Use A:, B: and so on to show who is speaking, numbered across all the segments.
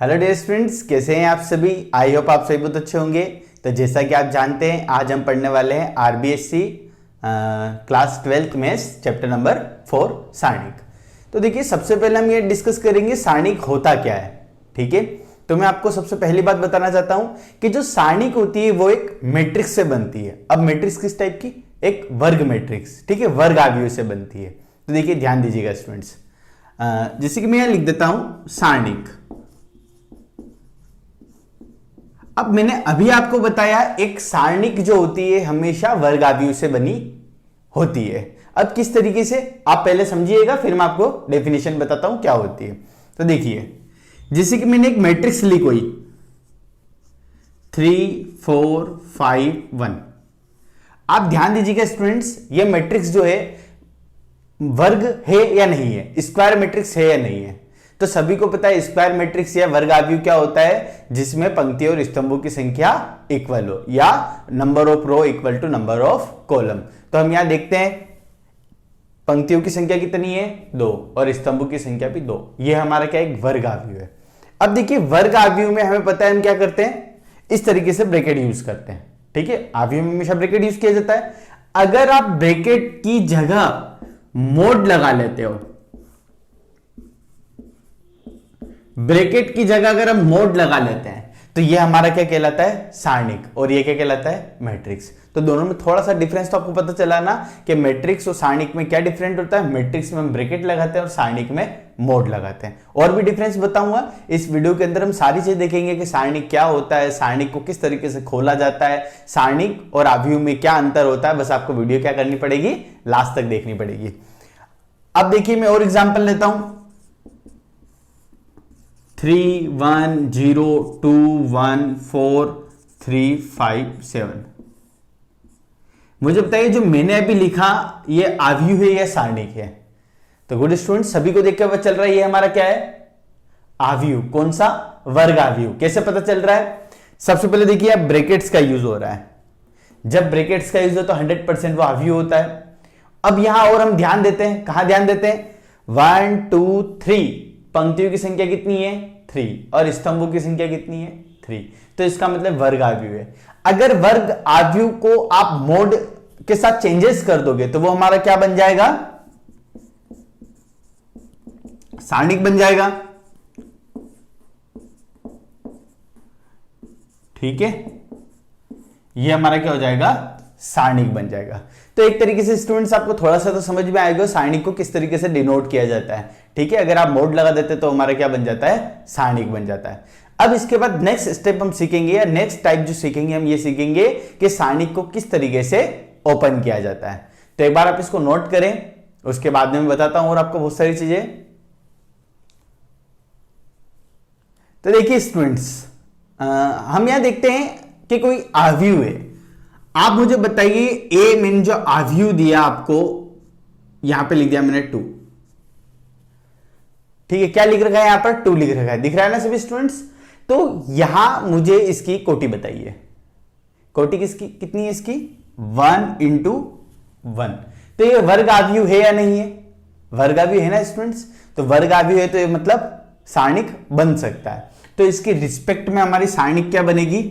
A: Hello dear students, कैसे हैं आप सभी। आई होप आप सभी बहुत अच्छे होंगे। तो जैसा कि आप जानते हैं, आज हम पढ़ने वाले हैं RBSC class 12th maths chapter number 4 सारणिक। तो देखिए, सबसे पहले हम ये डिस्कस करेंगे सारणिक होता क्या है। ठीक है, तो मैं आपको सबसे पहली बात बताना चाहता हूं कि जो सारणिक होती है वो एक मैट्रिक्स से बनती है। अब मैट्रिक्स किस टाइप की? एक वर्ग मैट्रिक्स, ठीक है, वर्ग आव्यूह से बनती है। तो देखिए, ध्यान दीजिएगा स्टूडेंट्स, जैसे कि मैं यहां लिख देता हूं सारणिक। अब मैंने अभी आपको बताया एक सारणिक जो होती है हमेशा वर्ग आव्यूह से बनी होती है। अब किस तरीके से, आप पहले समझिएगा, फिर मैं आपको डेफिनेशन बताता हूं क्या होती है। तो देखिए, जैसे कि मैंने एक मैट्रिक्स ली कोई 3 4 5 1। आप ध्यान दीजिएगा स्टूडेंट्स, ये मैट्रिक्स जो है वर्ग है या नहीं है, स्क्वायर मैट्रिक्स है या नहीं है। तो सभी को पता है स्क्वायर मैट्रिक्स या वर्ग आव्यूह क्या होता है, जिसमें पंक्तियों और स्तंभों की संख्या इक्वल हो, या number of row equal to number of column. तो हम यहां देखते हैं पंक्तियों की संख्या कितनी है, 2, और स्तंभों की संख्या भी 2। यह हमारा क्या एक वर्ग आव्यूह है। अब देखिए, वर्ग आव्यूह में हमें पता है हम क्या करते हैं, इस तरीके से ब्रैकेट यूज करते हैं। ठीक है, आव्यूह में हमेशा ब्रैकेट यूज किया जाता है। अगर आप ब्रैकेट की जगह मोड लगा लेते हो, ब्रैकेट की जगह अगर हम मोड लगा लेते हैं, तो ये हमारा क्या कहलाता है, सारणिक, और ये क्या कहलाता है, मैट्रिक्स। तो दोनों में थोड़ा सा डिफरेंस तो आपको पता चला ना कि मैट्रिक्स और सारणिक में क्या डिफरेंट होता है। मैट्रिक्स में हम ब्रैकेट लगाते हैं और सारणिक में मोड लगाते हैं। और भी डिफरेंस बताऊंगा इस वीडियो के अंदर। हम सारी चीज देखेंगे कि सारणिक क्या होता है, सारणिक को किस तरीके से खोला जाता है, सारणिक और आव्यूह में क्या अंतर होता है। बस आपको वीडियो क्या करनी पड़ेगी, लास्ट तक देखनी पड़ेगी। अब देखिए, मैं और एग्जाम्पल लेता हूं 3 1 0 2 1 4 3 5 7। मुझे बताइए, जो मैंने अभी लिखा ये आव्यूह है या सारणिक है? तो गुड स्टूडेंट, सभी को देखकर पता चल रहा है ये हमारा क्या है, आव्यूह। कौन सा? वर्ग आव्यूह। कैसे पता चल रहा है? सबसे पहले देखिए, अब ब्रैकेट्स का यूज हो रहा है। जब ब्रैकेट्स का यूज हो तो 100% वो आव्यूह होता है। अब यहां और हम ध्यान देते हैं, कहां ध्यान देते हैं, 1 2 3, पंक्तियों की संख्या कितनी है, 3, और स्तंभों की संख्या कितनी है, 3। तो इसका मतलब वर्ग आव्यूह है। अगर वर्ग आव्यूह को आप मोड के साथ चेंजेस कर दोगे तो वो हमारा क्या बन जाएगा, सारणिक बन जाएगा। ठीक है, ये हमारा क्या हो जाएगा, सारणिक बन जाएगा। तो एक तरीके से स्टूडेंट्स आपको थोड़ा सा तो समझ में आएगा सारणिक को किस तरीके से डिनोट किया जाता है। ठीक है, अगर आप मोड लगा देते तो हमारा क्या बन जाता है, सारणिक बन जाता है। अब इसके बाद नेक्स्ट स्टेप हम सीखेंगे, या नेक्स्ट टाइप जो सीखेंगे हम ये सीखेंगे कि सारणिक को किस तरीके से ओपन किया जाता है। तो एक बार आप इसको नोट करें, उसके बाद में मैं बताता हूं और आपको बहुत सारी चीजें। तो देखिए स्टूडेंट्स, हम यहां देखते हैं कि कोई आव्यूह है। आप मुझे बताइए, ए मैंने जो आव्यूह दिया आपको, यहां पे लिख दिया मैंने 2। ठीक है, क्या लिख रखा है यहां पर, 2 लिख रखा है, दिख रहा है ना सभी स्टूडेंट्स। तो यहां मुझे इसकी कोटि बताइए, कोटि किसकी कितनी है इसकी, 1 × 1। तो ये वर्ग आव्यूह है या नहीं है, वर्ग आव्यूह है ना स्टूडेंट्स। तो वर्ग आव्यूह है तो ये मतलब सारणिक बन सकता है। तो इसके रिस्पेक्ट में हमारी सारणिक क्या बनेगी,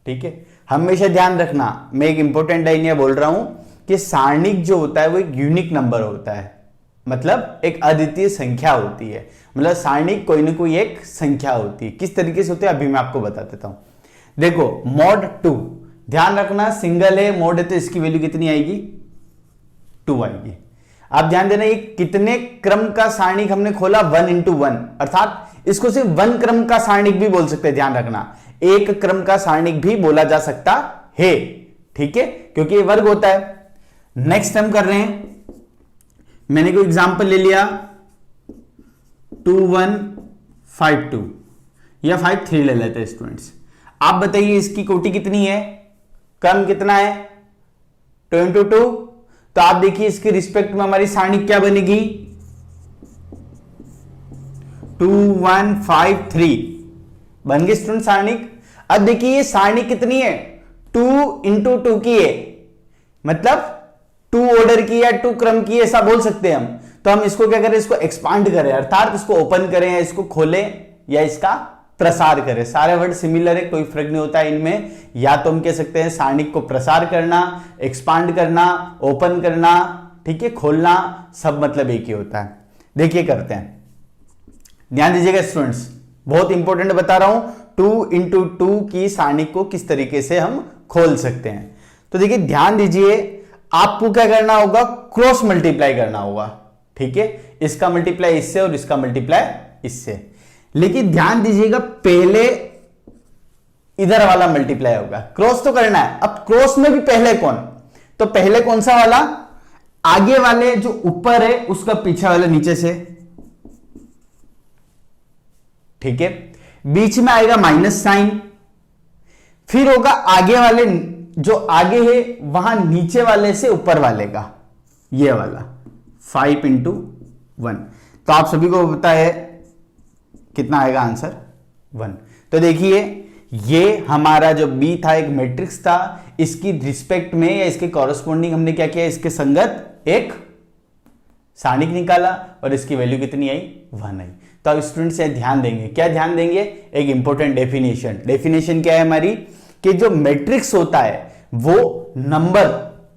A: ठीक है। हमेशा ध्यान रखना, मैं एक इंपॉर्टेंट लाइन यह बोल रहा हूं कि सारणिक जो होता है वो एक यूनिक नंबर होता है, मतलब एक अद्वितीय संख्या होती है। मतलब सारणिक कोई ना कोई एक संख्या होती है। किस तरीके से होती है अभी मैं आपको बता देता हूं। देखो, mod 2, ध्यान रखना सिंगल है, मोड है तो इसकी वैल्यू कितनी आएगी, 2 आएगी। आप ध्यान देना, ये कितने क्रम का सारणिक हमने खोला, 1 × 1, अर्थात इसको सिर्फ 1 क्रम का सारणिक भी बोल सकते हैं। ध्यान रखना, एक क्रम का सारणिक भी बोला जा सकता है। ठीक है, क्योंकि ये वर्ग होता है। नेक्स्ट हम कर रहे हैं, मैंने कोई एग्जांपल ले लिया 2 1 5 2 या 5 3 ले लेते हैं स्टूडेंट्स। आप बताइए इसकी कोटि कितनी है, क्रम कितना है, 2 × 2। तो आप देखिए इसके रिस्पेक्ट में हमारी सारणिक क्या बनेगी, 2 1 5 3 बन गई स्टूडेंट सारणिक। अब देखिए ये सारणिक कितनी है, 2 × 2 की है, मतलब 2 ऑर्डर की या 2 क्रम की, ऐसा बोल सकते हैं हम। तो हम इसको क्या करें, इसको एक्सपांड करें, अर्थात इसको ओपन करें या इसको खोलें या इसका प्रसार करें। सारे वर्ड सिमिलर है, कोई फर्क नहीं होता है इनमें। या तो हम कह सकते हैं सारणिक को प्रसार करना, एक्सपांड करना, ओपन करना, ठीक है, खोलना, सब मतलब एक ही होता है। देखिए करते हैं, ध्यान दीजिएगा स्टूडेंट्स, बहुत इंपॉर्टेंट बता रहा हूं। 2 इंटू 2 की सारणिक को किस तरीके से हम खोल सकते हैं। तो देखिए ध्यान दीजिए, आपको क्या करना होगा, क्रॉस मल्टीप्लाई करना होगा, ठीक है, इसका मल्टीप्लाई इससे और इसका मल्टीप्लाई इससे। लेकिन ध्यान दीजिएगा, पहले इधर वाला मल्टीप्लाई होगा, क्रॉस तो करना है। अब क्रॉस में भी पहले कौन, तो पहले कौन सा वाला, आगे वाले जो ऊपर है उसका पीछे वाले नीचे से, ठीक है। बीच में आएगा माइनस साइन, फिर होगा आगे वाले, जो आगे है वहां नीचे वाले से ऊपर वाले का, ये वाला 5 इंटू 1। तो आप सभी को पता है कितना आएगा आंसर, 1। तो देखिए ये हमारा जो बी था एक मैट्रिक्स था, इसकी रिस्पेक्ट में या इसके कॉरेस्पॉन्डिंग हमने क्या किया, इसके संगत एक सारणिक निकाला और इसकी वैल्यू कितनी आई, 1 आई। तो अब स्टूडेंट्स ध्यान देंगे, क्या ध्यान देंगे, एक इंपॉर्टेंट डेफिनेशन क्या है हमारी, कि जो मैट्रिक्स होता है वो नंबर,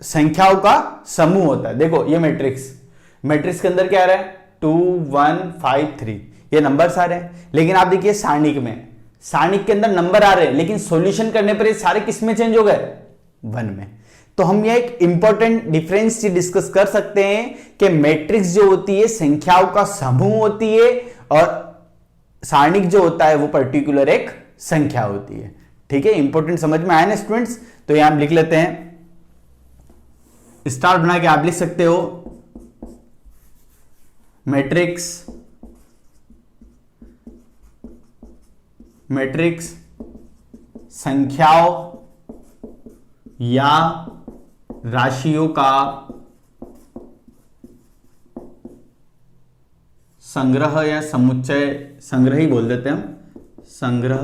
A: संख्याओं का समूह होता है। देखो ये मैट्रिक्स के अंदर क्या आ रहा है, 2 1 5 3, ये नंबर्स आ रहे हैं। लेकिन आप देखिए सारणिक के अंदर नंबर आ रहे हैं, लेकिन सॉल्यूशन करने पर ये सारे किस में चेंज हो गए, 1 में। तो हम ये एक इंपॉर्टेंट डिफरेंस डिस्कस कर सकते हैं कि मैट्रिक्स जो होती है संख्याओं का समूह होती है और सारणिक जो होता है वो पर्टिकुलर एक संख्या होती है, ठीक है। इंपॉर्टेंट समझ में आया ना स्टूडेंट्स। तो यहां हम लिख लेते हैं, स्टार बना के आप लिख सकते हो, मैट्रिक्स संख्याओं या राशियों का संग्रह या समुच्चय, संग्रह ही बोल देते हैं हम, संग्रह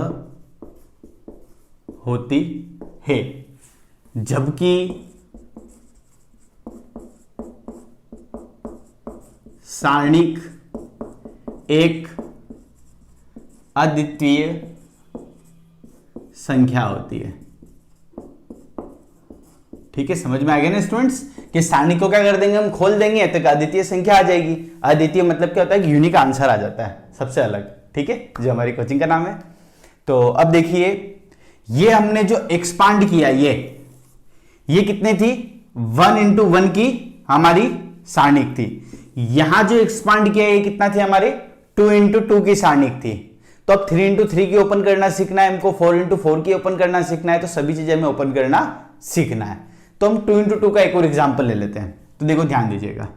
A: होती है। जबकि सारणिक एक अद्वितीय संख्या होती है, ठीक है। समझ में आ गया ना स्टूडेंट्स, कि सारणिक को क्या कर देंगे, हम खोल देंगे तो अद्वितीय संख्या आ जाएगी। अद्वितीय मतलब क्या होता है, यूनिक आंसर आ जाता है, सबसे अलग, ठीक है, जो हमारी कोचिंग का नाम है। तो अब देखिए ये हमने जो एक्सपांड किया, ये कितने थी, 1 इंटू 1 की हमारी सारणिक थी। यहां जो एक्सपांड किया ये कितना थी, हमारे 2 इंटू 2 की सारणिक थी। तो अब 3 इंटू 3 की ओपन करना सीखना है हमको, 4 इंटू 4 की ओपन करना सीखना है, तो सभी चीजें हमें ओपन करना सीखना है। तो हम 2 इंटू 2 का एक और एग्जाम्पल ले लेते हैं। तो देखो ध्यान दीजिएगा,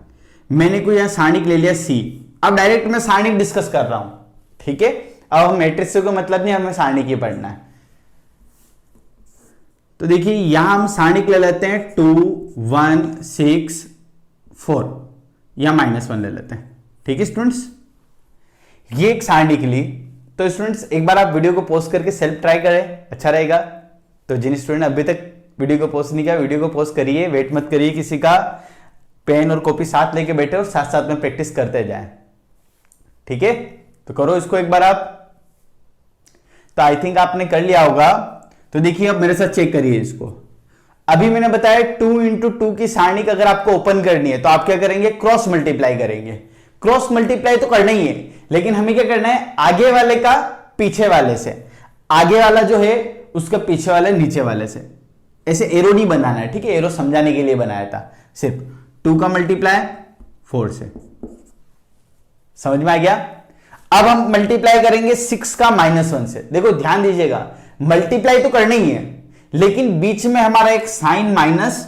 A: मैंने कोई यहां सारणिक ले लिया C, अब डायरेक्ट मैं सारणिक डिस्कस कर रहा हूं, ठीक है। अब हम मैट्रिक्स से कोई मतलब नहीं, हमें सारणिक ही पढ़ना है। तो देखिए यहां हम सारणिक ले लेते हैं 2 1 6 4 या -1 ले लेते हैं, ठीक है स्टूडेंट्स। ये एक सारणी के लिए, तो स्टूडेंट्स एक बार आप वीडियो को पॉज करके सेल्फ ट्राई करें, अच्छा रहेगा। तो जिन स्टूडेंट अभी तक वीडियो को पॉज नहीं किया, वीडियो को पॉज करिए, वेट मत करिए किसी का, पेन और कॉपी साथ लेके बैठे और साथ साथ में प्रैक्टिस करते जाएं, ठीक है। तो करो इसको एक बार आप। तो आई थिंक आपने कर लिया होगा। तो देखिए अब मेरे साथ चेक करिए इसको। अभी मैंने बताया 2 इंटू 2 की सारणी अगर आपको ओपन करनी है तो आप क्या करेंगे, क्रॉस मल्टीप्लाई करेंगे। क्रॉस मल्टीप्लाई तो करना ही है, लेकिन हमें क्या करना है, आगे वाले का पीछे वाले से, आगे वाला जो है उसका पीछे वाले नीचे वाले से, ऐसे एरो नहीं बनाना है, ठीक है। एरो समझाने के लिए बनाया था, सिर्फ 2 का मल्टीप्लाई 4 से, समझ में आ गया। अब हम मल्टीप्लाई करेंगे 6 का -1 से। देखो ध्यान दीजिएगा, मल्टीप्लाई तो करना ही है, लेकिन बीच में हमारा एक साइन माइनस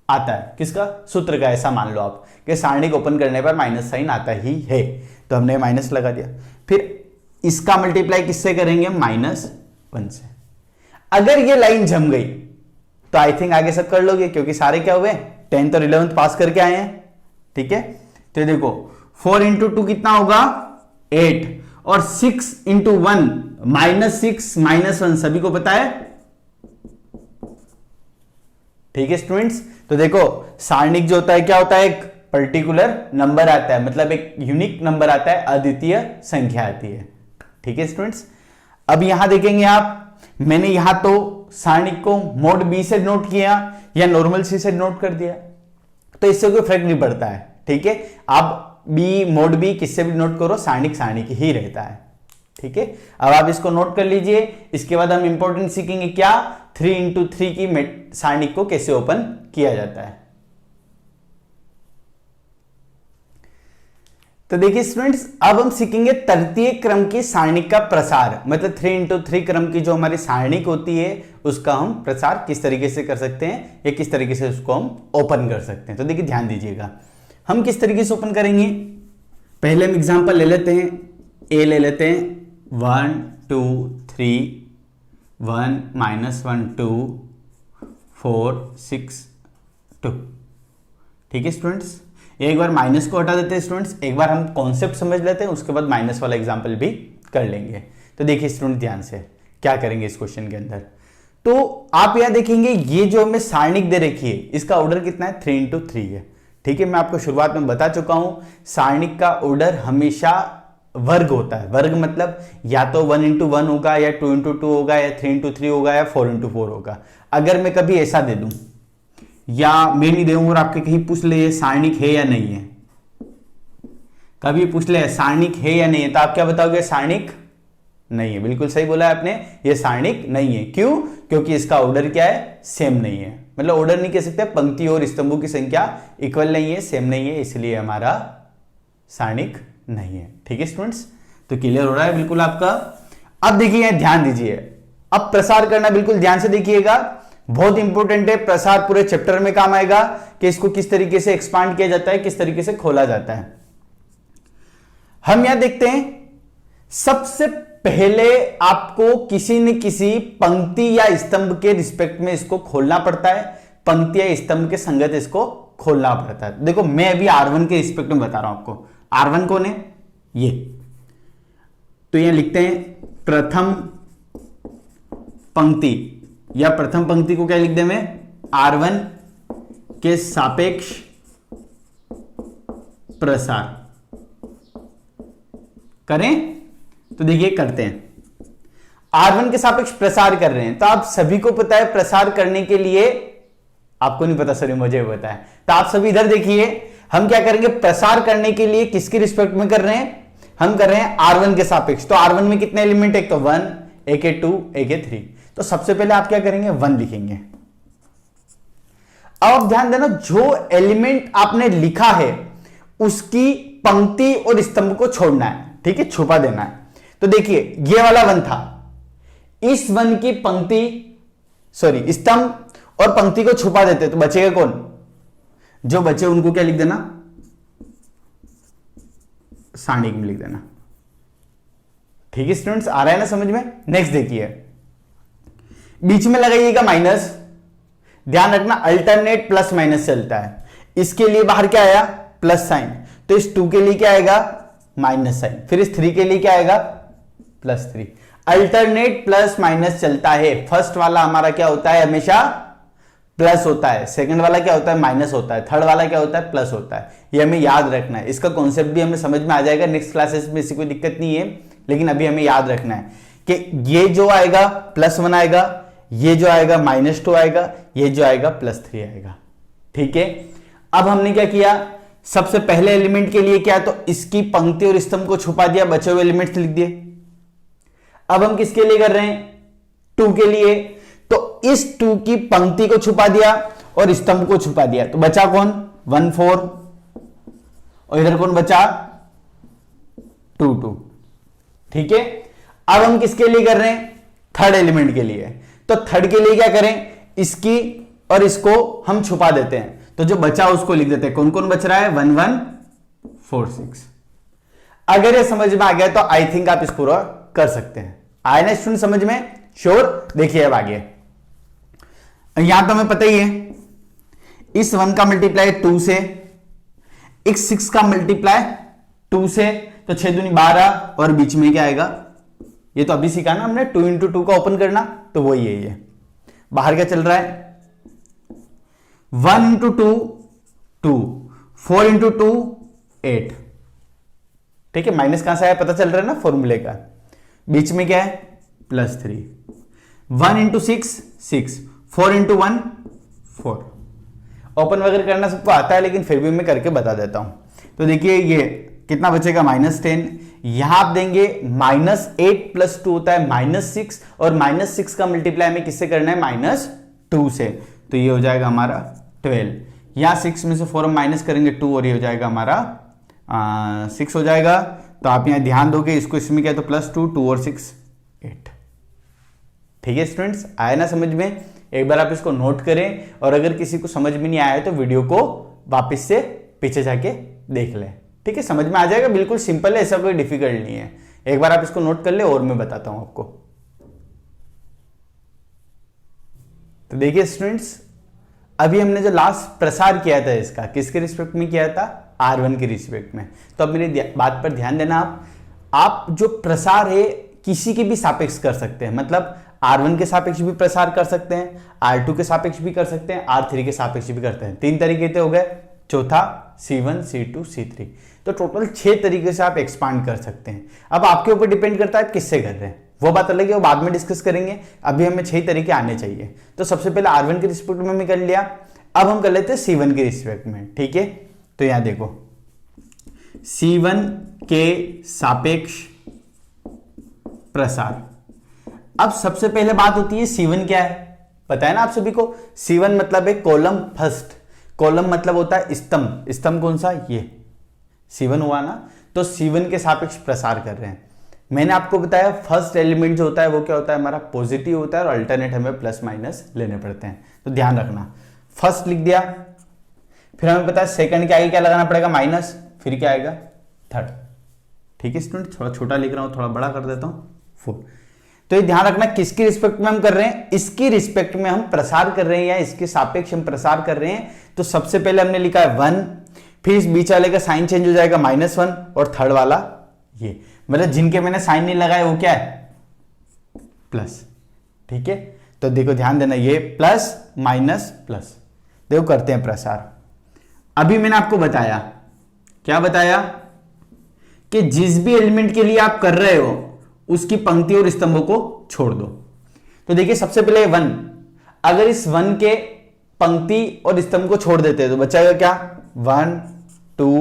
A: आता है, किसका, सूत्र का। ऐसा मान लो आप कि सारणी को ओपन करने पर माइनस साइन आता ही है, तो हमने माइनस लगा दिया। फिर इसका मल्टीप्लाई किससे करेंगे, -1 से। अगर ये लाइन जम गई तो आई थिंक आगे सब कर लोगे, क्योंकि सारे क्या हुए, 10th और 11th पास करके आए हैं, ठीक है। तो देखो 4 इंटू 2 कितना होगा, 8, और 6 इंटू 1 -6 -1 सभी को पता है, ठीक है स्टूडेंट्स। तो देखो सारणिक जो होता है क्या होता है, एक पर्टिकुलर नंबर आता है, मतलब एक यूनिक नंबर आता है, अद्वितीय संख्या आती है। ठीक है स्टूडेंट्स, अब यहां देखेंगे आप, मैंने यहां तो सारणिक को मोड बी से नोट किया या नॉर्मल सी से नोट कर दिया, तो इससे कोई फर्क नहीं पड़ता है। ठीक है, आप बी मोड बी किससे भी नोट करो, सारणिक सारणिक ही रहता है। ठीक है, अब आप इसको नोट कर लीजिए। इसके बाद हम इंपॉर्टेंट सीखेंगे क्या, 3x3 की सारणिक को कैसे ओपन किया जाता है। तो देखिए स्टूडेंट्स, अब हम सीखेंगे तृतीय क्रम की सारणिक का प्रसार, मतलब 3x3 क्रम की जो हमारी सारणिक होती है उसका हम प्रसार किस तरीके से कर सकते हैं या किस तरीके से उसको हम ओपन कर सकते हैं। तो देखिए ध्यान दीजिएगा, हम किस तरीके से ओपन करेंगे। पहले हम एग्जांपल ले लेते हैं, ए ले लेते हैं, 1 2 3 1 -1 2 4 6 2। ठीक है स्टूडेंट्स, एक बार माइनस को हटा देते हैं स्टूडेंट्स, एक बार हम कॉन्सेप्ट समझ लेते हैं, उसके बाद माइनस वाला एग्जांपल भी कर लेंगे। तो देखिए स्टूडेंट ध्यान से क्या करेंगे इस क्वेश्चन के अंदर। तो आप यहां देखेंगे ये जो हमें सारणिक दे रखी है इसका ऑर्डर कितना है, 3x3 है। ठीक है, मैं आपको शुरुआत में बता चुका हूं, सारणिक का ऑर्डर हमेशा वर्ग होता है। वर्ग मतलब या तो 1x1 होगा या 2x2 होगा या 3x3 होगा या 4x4 होगा। अगर मैं कभी ऐसा दे दूं या मैं नहीं दूंगा और आपके कहीं पूछ ले ये सारणिक है या नहीं है, कभी पूछ ले सारणिक है या नहीं है, तो आप क्या बताओगे, सारणिक नहीं है। बिल्कुल सही बोला है आपने, ये सारणिक नहीं है। क्यों, क्योंकि इसका ऑर्डर क्या है, सेम नहीं है। मतलब ऑर्डर नहीं कह सकते, पंक्ति और स्तंभों की संख्या इक्वल नहीं है, सेम नहीं है, इसलिए हमारा सारणिक नहीं है। ठीक है स्टूडेंट्स, तो क्लियर हो रहा है बिल्कुल आपका। अब देखिए ध्यान दीजिए, अब प्रसार करना बिल्कुल ध्यान से देखिएगा, बहुत इंपॉर्टेंट है। प्रसार पूरे चैप्टर में काम आएगा कि इसको किस तरीके से एक्सपांड किया जाता है, किस तरीके से खोला जाता है। हम यहां देखते हैं, सबसे पहले आपको किसी न किसी पंक्ति या स्तंभ के रिस्पेक्ट में इसको खोलना पड़ता है, पंक्ति या स्तंभ के संगत इसको खोलना पड़ता है। देखो मैं अभी R1 के रिस्पेक्ट में बता रहा हूं आपको, R1 कौन है, ये तो यहां लिखते हैं प्रथम पंक्ति, या प्रथम पंक्ति को क्या लिख दे मैं, R1 के सापेक्ष प्रसार करें। तो देखिए करते हैं, R1 के सापेक्ष प्रसार कर रहे हैं। तो आप सभी को पता है प्रसार करने के लिए, आपको नहीं पता सर मुझे पता है, तो आप सभी इधर देखिए, हम क्या करेंगे, प्रसार करने के लिए किसके रिस्पेक्ट में कर रहे हैं, हम कर रहे हैं R1 के सापेक्ष। तो R1 में कितने एलिमेंट, एक तो 1, एक है 2, एक है 3। तो सबसे पहले आप क्या करेंगे, 1 लिखेंगे। अब आप ध्यान देना, जो एलिमेंट आपने लिखा है उसकी पंक्ति और स्तंभ को छोड़ना है। ठीक है, छुपा देना है। तो देखिए ये वाला 1 था, इस 1 की पंक्ति सॉरी स्तंभ और पंक्ति को छुपा देते तो बचेगा कौन, जो बचे उनको क्या लिख देना, सारणिक में लिख देना। ठीक है स्टूडेंट्स, आ रहा है ना समझ में। नेक्स्ट देखिए, बीच में लगाइएगा माइनस, ध्यान रखना अल्टरनेट प्लस माइनस चलता है। इसके लिए बाहर क्या आया, प्लस साइन, तो इस 2 के लिए क्या आएगा, माइनस साइन, फिर इस 3 के लिए क्या आएगा, +3। अल्टरनेट प्लस माइनस चलता है। फर्स्ट वाला हमारा क्या होता है, हमेशा प्लस होता है, सेकंड वाला क्या होता है, माइनस होता है, थर्ड वाला क्या होता है, प्लस होता है। ये हमें याद रखना है, इसका कॉन्सेप्ट भी हमें समझ में आ जाएगा नेक्स्ट क्लासेस में, इससे कोई दिक्कत नहीं है, लेकिन अभी हमें याद रखना है कि ये जो आएगा +1 आएगा, ये जो आएगा -2 आएगा, ये जो आएगा +3 आएगा। ठीक है, अब हमने क्या किया, सबसे पहले एलिमेंट के लिए क्या, तो इसकी पंक्ति और स्तंभ को छुपा दिया, बचे हुए एलिमेंट्स लिख दिए। अब हम किसके लिए कर रहे हैं, 2 के लिए, तो इस 2 की पंक्ति को छुपा दिया और स्तंभ को छुपा दिया, तो बचा कौन, 1 4, और इधर कौन बचा, 2 2। ठीक है, अब हम किसके लिए कर रहे हैं, थर्ड एलिमेंट के लिए। तो थर्ड के लिए क्या करें, इसकी और इसको हम छुपा देते हैं, तो जो बचा उसको लिख देते हैं। कौन कौन बच रहा है, 1 1 4 6। अगर ये समझ में आ गया तो आई थिंक आप इसको पूरा कर सकते हैं। आए ना स्टूडेंट समझ में, श्योर। देखिए अब आगे, यहां तो हमें पता ही है, इस 1 का मल्टीप्लाई 2 से, इस 6 का मल्टीप्लाई 2 से, तो 6 दूनी 12, और बीच में क्या आएगा, ये तो अभी सीखा ना हमने, 2 × 2 का ओपन करना, तो वही है ये। बाहर क्या चल रहा है, 1 × 2 2, 4 इंटू 2 8, ठीक है। माइनस कहां से आया पता चल रहा है ना फॉर्मूले का। बीच में क्या है +3, 1 इंटू 6 6, 4 इंटू 1 4। ओपन वगैरह करना सबको आता है, लेकिन फिर भी मैं करके बता देता हूं। तो देखिए ये कितना बचेगा -10। यहां आप देंगे -8 + 2 होता है -6, और -6 का मल्टीप्लाई हमें किससे करना है -2 से, तो ये हो जाएगा हमारा 12। यहां 6 में से 4 हम माइनस करेंगे 2, और ये हो जाएगा हमारा 6 हो जाएगा। तो आप यहां ध्यान दोगे इसको, इसमें क्या है तो +2, 2 और 6 8। ठीक है स्टूडेंट्स, आया ना समझ में। एक बार आप इसको नोट करें, और अगर किसी को समझ में नहीं आया है तो वीडियो को वापस से पीछे जाके देख लें। ठीक है, समझ में आ जाएगा, बिल्कुल सिंपल है, ऐसा कोई डिफिकल्ट नहीं है। एक बार आप इसको नोट कर ले और मैं बताता हूं आपको। तो देखिए स्टूडेंट्स, अभी हमने जो लास्ट प्रसार किया था इसका किसके रिस्पेक्ट में किया था, R1 के रिस्पेक्ट में। तो अब मेरी बात पर ध्यान देना, आप जो प्रसार है किसी के भी सापेक्ष कर सकते हैं, मतलब R1 के सापेक्ष भी प्रसार कर सकते हैं, R2 के सापेक्ष भी कर सकते हैं, R3 के सापेक्ष भी करते हैं। 3 तरीके तो हो गए, चौथा C1 C2 C3, तो टोटल 6 तरीके से आप एक्सपांड कर सकते हैं। अब आपके ऊपर डिपेंड करता है आप किससे कर रहे हैं, वो बात अलग है, वो बाद में डिस्कस करेंगे। अभी हमें 6 तरीके आने चाहिए। तो सबसे पहले R1 के रिस्पेक्ट में हमने कर लिया, अब हम कर लेते हैं C1 के रिस्पेक्ट में। ठीक है, तो यहां देखो C1 के सापेक्ष प्रसार। अब सबसे पहले बात होती है C1 क्या है, पता है ना आप सभी को। C1 मतलब है कॉलम फर्स्ट, कॉलम मतलब होता है स्तंभ, स्तंभ कौन सा, ये C1 हुआ ना। तो C1 के सापेक्ष प्रसार कर रहे हैं। मैंने आपको बताया फर्स्ट एलिमेंट जो होता है वो क्या होता है हमारा पॉजिटिव होता है, और अल्टरनेट हमें प्लस माइनस लेने पड़ते हैं। तो ध्यान रखना, फर्स्ट लिख दिया, फिर हमें पता है सेकंड के आगे क्या लगाना पड़ेगा माइनस, फिर क्या आएगा थर्ड। ठीक है स्टूडेंट, थोड़ा छोटा लिख रहा हूं, थोड़ा बड़ा कर देता हूं 4। तो ये ध्यान रखना किसकी रिस्पेक्ट में हम कर रहे हैं, इसकी रिस्पेक्ट में हम प्रसार कर रहे हैं या इसके सापेक्ष हम प्रसार कर रहे हैं। तो सबसे पहले हमने लिखा है 1, फिर इस बीच वाले का साइन चेंज हो जाएगा -1, और थर्ड वाला ये, मतलब जिनके मैंने साइन नहीं लगाया वो क्या है प्लस। ठीक है, तो देखो ध्यान देना, ये प्लस माइनस प्लस, देखो करते हैं प्रसार। अभी मैंने आपको बताया, क्या बताया, कि जिस भी एलिमेंट के लिए आप कर रहे हो उसकी पंक्ति और स्तंभों को छोड़ दो। तो देखिए सबसे पहले 1, अगर इस 1 के पंक्ति और स्तंभ को छोड़ देते हैं तो बचाएगा क्या 1 2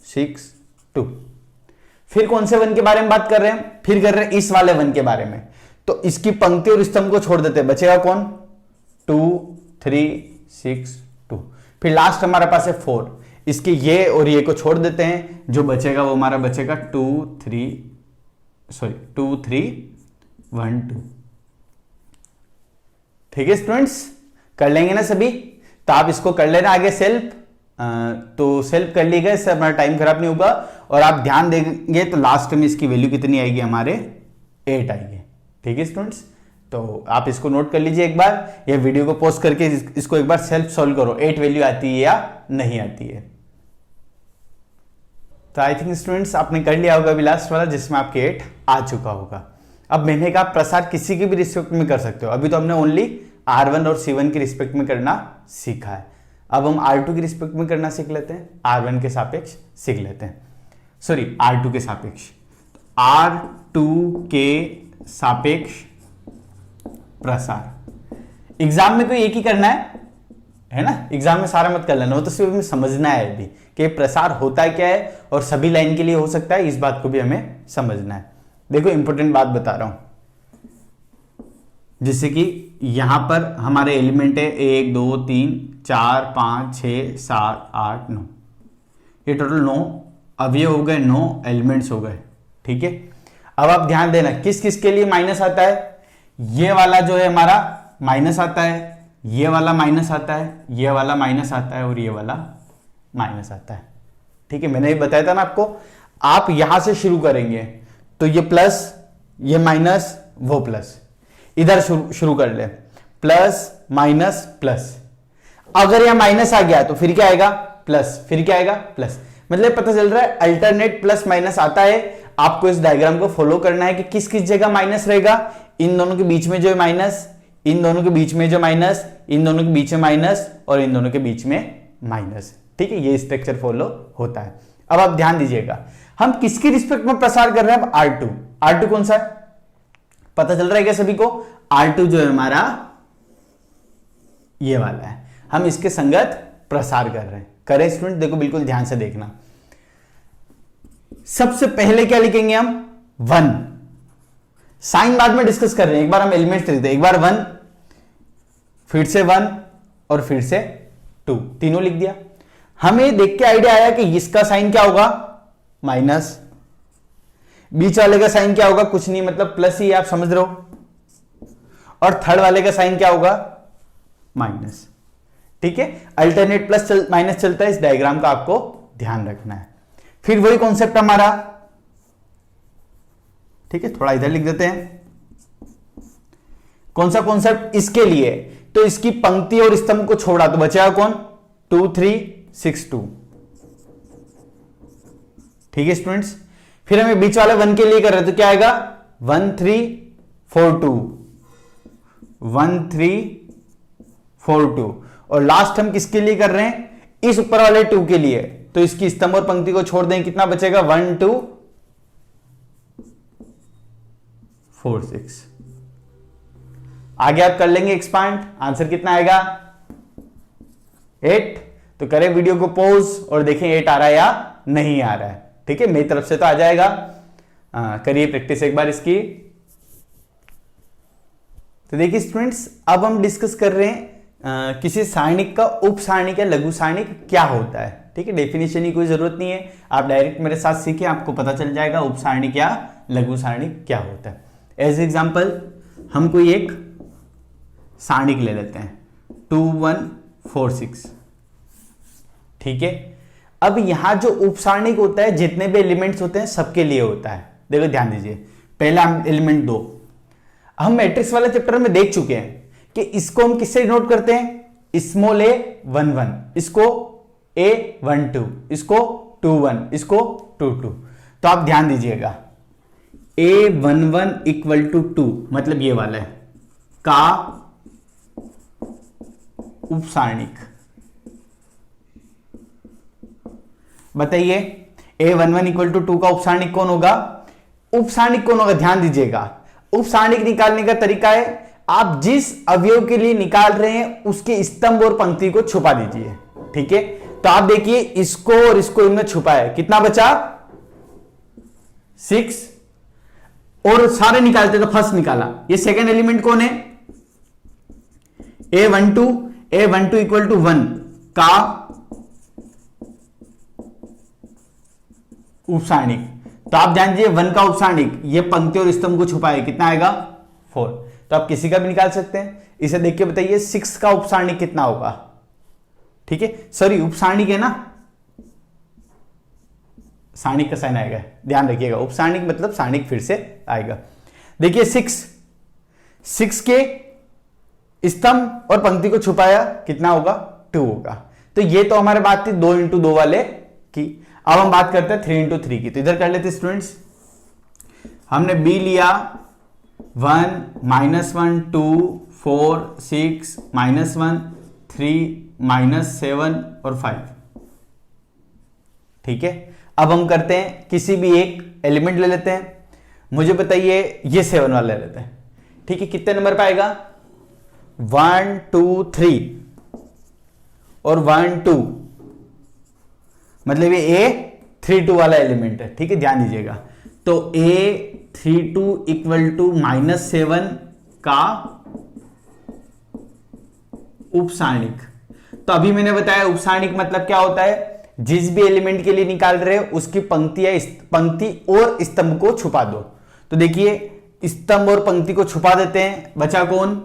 A: 6 2। फिर कौन से 1 के बारे में बात कर रहे हैं, फिर कर रहे हैं इस वाले 1 के बारे में। तो इसकी पंक्ति और स्तंभ को छोड़ देते हैं, बचेगा कौन 2 3 6 2। फिर लास्ट हमारे पास है 4, इसके ये और ये को छोड़ देते हैं, जो बचेगा वो हमारा बचेगा 2 3 1 2। ठीक है स्टूडेंट्स, कर लेंगे ना सभी। तो आप इसको कर लेना आगे सेल्फ, तो सेल्फ कर लीजिएगा, इससे हमारा टाइम खराब नहीं होगा। और आप ध्यान देंगे तो लास्ट में इसकी वैल्यू कितनी आएगी हमारे 8 आएगी। ठीक है स्टूडेंट्स, तो आप इसको नोट कर लीजिए एक बार, या वीडियो को पॉज करके इसको एक बार सेल्फ सॉल्व करो, 8 वैल्यू आती है या नहीं आती है। तो आई थिंक स्टूडेंट्स आपने कर लिया होगा अभी लास्ट वाला, जिसमें आपके 8 आ चुका होगा। अब मैंने कहा प्रसार किसी के भी रिस्पेक्ट में कर सकते हो। अभी तो हमने ओनली R1 और C1 के रिस्पेक्ट में करना सीखा है। अब हम R2 के रिस्पेक्ट में करना सीख लेते हैं, R1 के सापेक्ष सीख लेते हैं, सॉरी R2 के सापेक्ष। R2 के सापेक्ष प्रसार एग्जाम में तो एक ही करना है ना, एग्जाम में सारा मत कर लेना, वो तो सिर्फ हमें समझना है अभी कि प्रसार होता है क्या है, और सभी लाइन के लिए हो सकता है, इस बात को भी हमें समझना है। देखो इंपॉर्टेंट बात बता रहा हूं, जैसे कि यहां पर हमारे एलिमेंट है 1 2 3 4 5 6 7 8 9, ये टोटल 9 अवयव हो गए, 9 एलिमेंट्स हो गए। ठीक है, अब आप ध्यान देना किस किस के लिए माइनस आता है, ये वाला जो है हमारा माइनस आता है, ये वाला माइनस आता है, ये वाला माइनस आता है, और ये वाला माइनस आता है। ठीक है, मैंने ये बताया था ना आपको, आप यहां से शुरू करेंगे तो ये प्लस, ये माइनस, वो प्लस, इधर शुरू कर ले, प्लस माइनस प्लस। अगर यहां माइनस आ गया तो फिर क्या आएगा प्लस, फिर क्या आएगा प्लस। मतलब पता चल रहा है अल्टरनेट प्लस माइनस आता है। आपको इस डायग्राम को फॉलो करना है कि किस किस जगह माइनस रहेगा, इन दोनों के बीच में जो है माइनस, इन दोनों के बीच में जो माइनस, इन दोनों के बीच में माइनस, और इन दोनों के बीच में माइनस। ठीक है, ये स्ट्रक्चर फॉलो होता है। अब आप ध्यान दीजिएगा, हम किसकी रिस्पेक्ट में प्रसार कर रहे हैं? अब R2, R2 कौन सा है पता चल रहा है क्या सभी को? R2 जो है हमारा ये वाला है, हम इसके संगत प्रसार कर रहे हैं। करें स्टूडेंट, देखो बिल्कुल ध्यान से देखना। सबसे पहले क्या लिखेंगे हम? 1। साइन बाद में डिस्कस कर रहे हैं, एक बार हम एलिमेंट्स लिखते हैं। एक बार 1, फिर से 1 और फिर से 2, तीनों लिख दिया। हमें देख के आइडिया आया कि इसका साइन क्या होगा? माइनस। बीच वाले का साइन क्या होगा? कुछ नहीं, मतलब प्लस ही, आप समझ रहे हो। और थर्ड वाले का साइन क्या होगा? माइनस। ठीक है, अल्टरनेट प्लस माइनस चलता है, इस डायग्राम का आपको ध्यान रखना है। फिर वही कॉन्सेप्ट हमारा, ठीक है, थोड़ा इधर लिख देते हैं। कौन सा कॉन्सेप्ट? इसके लिए तो इसकी पंक्ति और स्तंभ को छोड़ा तो बचेगा कौन? 2 3 6 2। ठीक है स्टूडेंट्स, फिर हमें बीच वाले 1 के लिए कर रहे हैं तो क्या आएगा? 1 3 4 2, 1 3 4 2। और लास्ट हम किसके लिए कर रहे हैं? इस ऊपर वाले 2 के लिए, तो इसकी स्तंभ और पंक्ति को छोड़ दें, कितना बचेगा? 1 2 4 6। आगे आप कर लेंगे एक्सपांड, आंसर कितना आएगा? 8। तो करें वीडियो को पॉज और देखें 8 आ रहा है या नहीं आ रहा है। ठीक है, मेरी तरफ से तो आ जाएगा। करिए प्रैक्टिस एक बार इसकी। तो देखिए स्टूडेंट्स, अब हम डिस्कस कर रहे हैं किसी सारणिक का उप सारणिक या लघु सारणिक क्या होता है। ठीक है, डेफिनेशन की कोई जरूरत नहीं है, आप डायरेक्ट मेरे साथ सीखें, आपको पता चल जाएगा उप सारणिक या लघु सारणिक क्या होता है। एज एग्जाम्पल हम कोई एक सारणिक ले लेते हैं 2 1 4 6। ठीक है, अब यहां जो उप सारणिक होता है, जितने भी एलिमेंट्स होते हैं सबके लिए होता है। देखो ध्यान दीजिए, पहला एलिमेंट 2, हम मैट्रिक्स वाले चैप्टर में देख चुके हैं कि इसको हम किससे डिनोट करते हैं? स्मॉल a 1 1, इसको a 1 2, इसको 2 1, इसको 2 2। तो आप ध्यान दीजिएगा, a 1 1 इक्वल टू 2, मतलब ये वाला है का उप सारणिक। बताइए a 1 1 इक्वल टू 2 का उप सारणिक कौन होगा? उप सारणिक कौन होगा? ध्यान दीजिएगा, उप सारणिक निकालने का तरीका है, आप जिस अवयव के लिए निकाल रहे हैं उसके स्तंभ और पंक्ति को छुपा दीजिए। ठीक है, तो आप देखिए इसको और इसको इनमें छुपा है, कितना बचा? 6। और सारे निकालते तो फर्स्ट निकाला, ये सेकेंड एलिमेंट कौन है? a12 इक्वल टू 1 का उपसारणिक। तो आप ध्यान दीजिए 1 का उपसारणिक, ये पंक्ति और स्तंभ को छुपा है, कितना आएगा? 4। तो आप किसी का भी निकाल सकते हैं। इसे देख के बताइए 6 का उपसारणिक कितना होगा? ठीक है, सॉरी उपसारणिक है ना, सारणिक का साइन आएगा, ध्यान रखिएगा। उपसारणिक मतलब सारणिक फिर से आएगा। देखिए 6 के स्तंभ और पंक्ति को छुपाया, कितना होगा? 2 होगा। तो ये तो हमारे बात थी 2 इंटू 2 वाले की। अब हम बात करते हैं 3 इंटू 3 की। तो इधर कर लेते स्टूडेंट्स, हमने b लिया 1 -1 2 4 6 -1 3 -7 और 5। ठीक है, अब हम करते हैं किसी भी एक एलिमेंट ले लेते हैं। मुझे बताइए ये 7 वाला ले लेते हैं। ठीक है, कितने नंबर पे आएगा? 1 2 3 और 1 2, मतलब ये A32 वाला एलिमेंट है। ठीक है, ध्यान दीजिएगा। तो A32 इक्वल टू -7 का उपसारणिक। तो अभी मैंने बताया उपसारणिक मतलब क्या होता है, जिस भी एलिमेंट के लिए निकाल रहे हो उसकी पंक्ति और स्तंभ को छुपा दो। तो देखिए स्तंभ और पंक्ति को छुपा देते हैं, बचा कौन?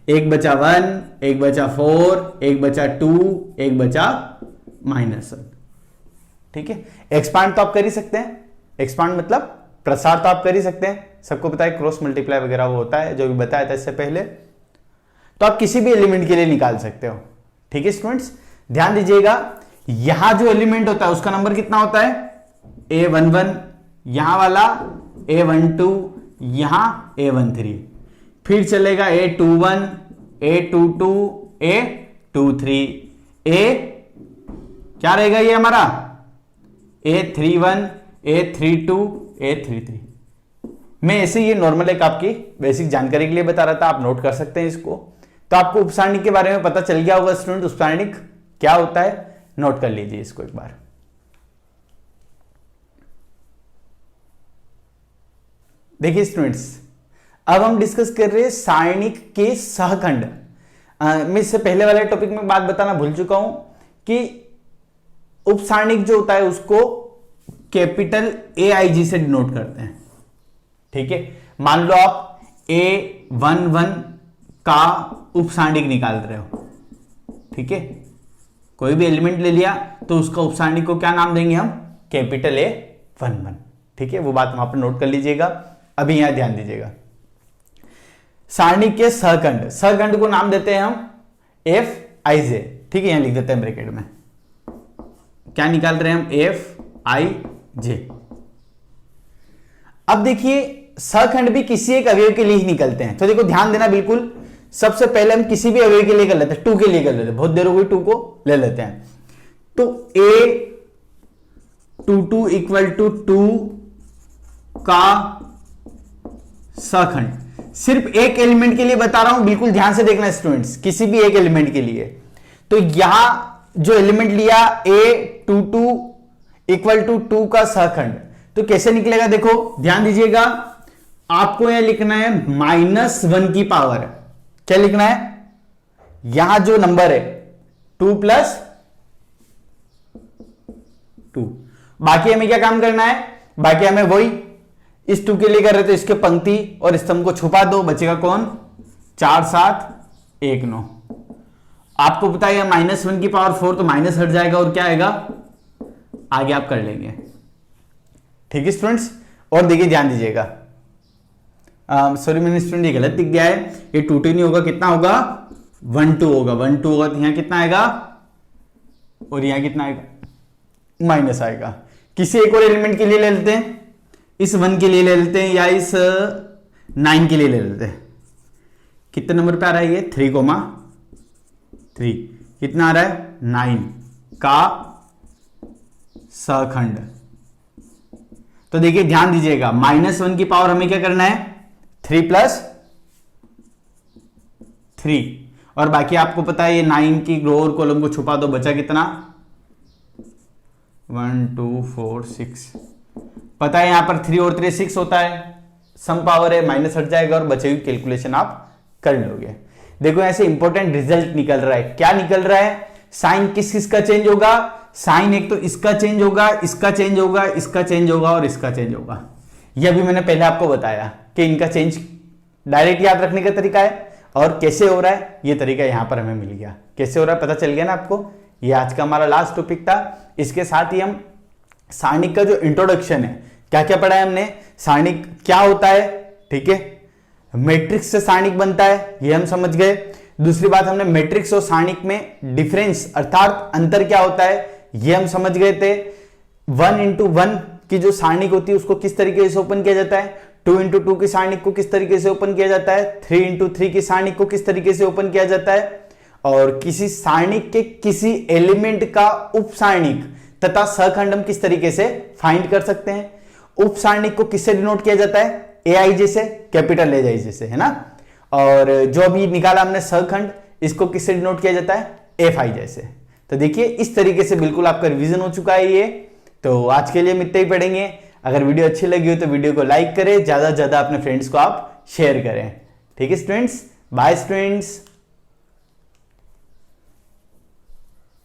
A: एक बचा 1, एक बचा 4, एक बचा 2, एक बचा -1। ठीक है, एक्सपांड तो आप कर ही सकते हैं, एक्सपांड मतलब प्रसार तो आप कर ही सकते हैं। सबको पता है क्रॉस मल्टीप्लाई वगैरह वो होता है, जो भी बताया था इससे पहले। तो आप किसी भी एलिमेंट के लिए निकाल सकते हो। ठीक है स्टूडेंट्स, ध्यान दीजिएगा, यहां जो एलिमेंट होता है उसका नंबर कितना होता है? A11, यहां वाला A12, यहां A13, फिर चलेगा A21, A22, A23, A क्या रहेगा ये हमारा A31, A32, A33। मैं ऐसे ये नॉर्मल एक आपकी बेसिक जानकारी के लिए बता रहा था, आप नोट कर सकते हैं इसको। तो आपको उपसारणिक के बारे में पता चल गया होगा स्टूडेंट, उपसारणिक क्या होता है, नोट कर लीजिए इसको एक बार। देखिए स्टूडेंट्स, अब हम डिस्कस कर रहे हैं सारणिक के सहखंड। मैं इससे पहले वाले टॉपिक में बात बताना भूल चुका हूं कि उपसारणिक जो होता है उसको कैपिटल AIG से डिनोट करते हैं। ठीक है, मान लो आप A11 का उपसारणिक निकाल रहे हो। ठीक है, कोई भी एलिमेंट ले लिया तो उसका उपसारणिक को क्या नाम देंगे हम, कैपिटल A11। ठीक है, वो बात वहां पर नोट कर लीजिएगा। अभी यहां ध्यान दीजिएगा, सारणिक के सहखंड, सहखंड को नाम देते हैं हम FIJ। ठीक है, यहां लिख देते हैं ब्रैकेट में, क्या निकाल रहे हैं हम, FIJ। अब देखिए सहखंड भी किसी एक अवयव के लिए ही निकलते हैं, तो देखो ध्यान देना बिल्कुल। सबसे पहले हम किसी भी अवयव के लिए कर लेते हैं, 2 के लिए कर लेते हैं, बहुत देर हो गई 2 को ले लेते हैं। तो A22 इक्वल टू 2 का सहखंड, सिर्फ एक एलिमेंट के लिए बता रहा हूं, बिल्कुल ध्यान से देखना स्टूडेंट्स, किसी भी एक एलिमेंट के लिए। तो यहां जो एलिमेंट लिया A22 इक्वल टू 2 का सहखंड, तो कैसे निकलेगा, देखो ध्यान दीजिएगा। आपको यहां लिखना है -1 की पावर, क्या लिखना है, यहां जो नंबर है 2 + 2। बाकी हमें क्या काम करना है, बाकी हमें वही, इस 2 के लिए कर रहे थे, इसके पंक्ति और स्तंभ को छुपा दो, बचेगा कौन, 4 7 1 9। आपको पता है -1 की पावर 4, तो माइनस हट जाएगा और क्या आएगा, आगे आप कर लेंगे। ठीक है स्टूडेंट्स, और देखिए ध्यान दीजिएगा, सॉरी मैंने स्टूडेंट ये गलत लिख दिया है, ये 2 2 नहीं होगा, कितना होगा, 1 2 होगा, 1 2 होगा, तो यहां कितना आएगा और यहां कितना आएगा, माइनस आएगा। किसी एक और एलिमेंट के लिए ले लेते हैं, इस 1 के लिए ले लेते हैं या इस 9 के लिए ले लेते हैं। कितने नंबर पे आ रहा है ये, 3,3, कितना आ रहा है, 9 का सहखंड। तो देखिए ध्यान दीजिएगा, -1 की पावर हमें क्या करना है, 3 + 3, और बाकी आपको पता है ये 9 की रो और कॉलम को छुपा दो, बचा कितना, 1 2 4 6। पता है यहां पर 3 और 3 6 होता है, सम पावर है, माइनस हट जाएगा और बचे हुई कैलकुलेशन आप कर लोगे। देखो ऐसे इंपॉर्टेंट रिजल्ट निकल रहा है, क्या निकल रहा है, साइन किस किस का चेंज होगा, साइन एक तो इसका चेंज होगा, इसका चेंज होगा, इसका चेंज होगा और इसका चेंज होगा। यह भी मैंने पहले आपको बताया कि इनका चेंज डायरेक्ट याद रखने का तरीका है, और कैसे हो रहा है ये तरीका यहां पर हमें मिल गया। कैसे हो रहा है पता चल गया ना आपको। ये आज का हमारा लास्ट टॉपिक था। इसके साथ ही हम सारणिक का जो इंट्रोडक्शन है, क्या क्या पढ़ा है हमने, सारणिक क्या होता है, ठीक है, मैट्रिक्स से सारणिक बनता है, ये हम समझ गए। दूसरी बात, हमने मैट्रिक्स और सारणिक में डिफरेंस अर्थात अंतर क्या होता है ये हम समझ गए थे। 1x1 की जो सारणिक होती है उसको किस तरीके से ओपन किया जाता है, 2x2 की सारणिक को किस तरीके से ओपन किया जाता है, 3x3 की सारणिक को किस तरीके से ओपन किया जाता है, और किसी सारणिक के किसी एलिमेंट का उपसारणिक तथा सहखंड हम किस तरीके से फाइंड कर सकते हैं। उपसारणिक को किससे डिनोट किया जाता है, AIJ से, कैपिटल AIJ से, है ना। और जो अभी निकाला हमने सहखंड, इसको किससे डिनोट किया जाता है, FIJ से। तो देखिए इस तरीके से बिल्कुल आपका रिवीजन हो चुका है ये। तो आज के लिए हम इतना ही पढ़ेंगे। अगर वीडियो अच्छी लगी हो तो वीडियो को लाइक करें, ज्यादा से ज्यादा अपने फ्रेंड्स को आप शेयर करें। ठीक है स्टूडेंट्स, बाय स्टूडेंट्स।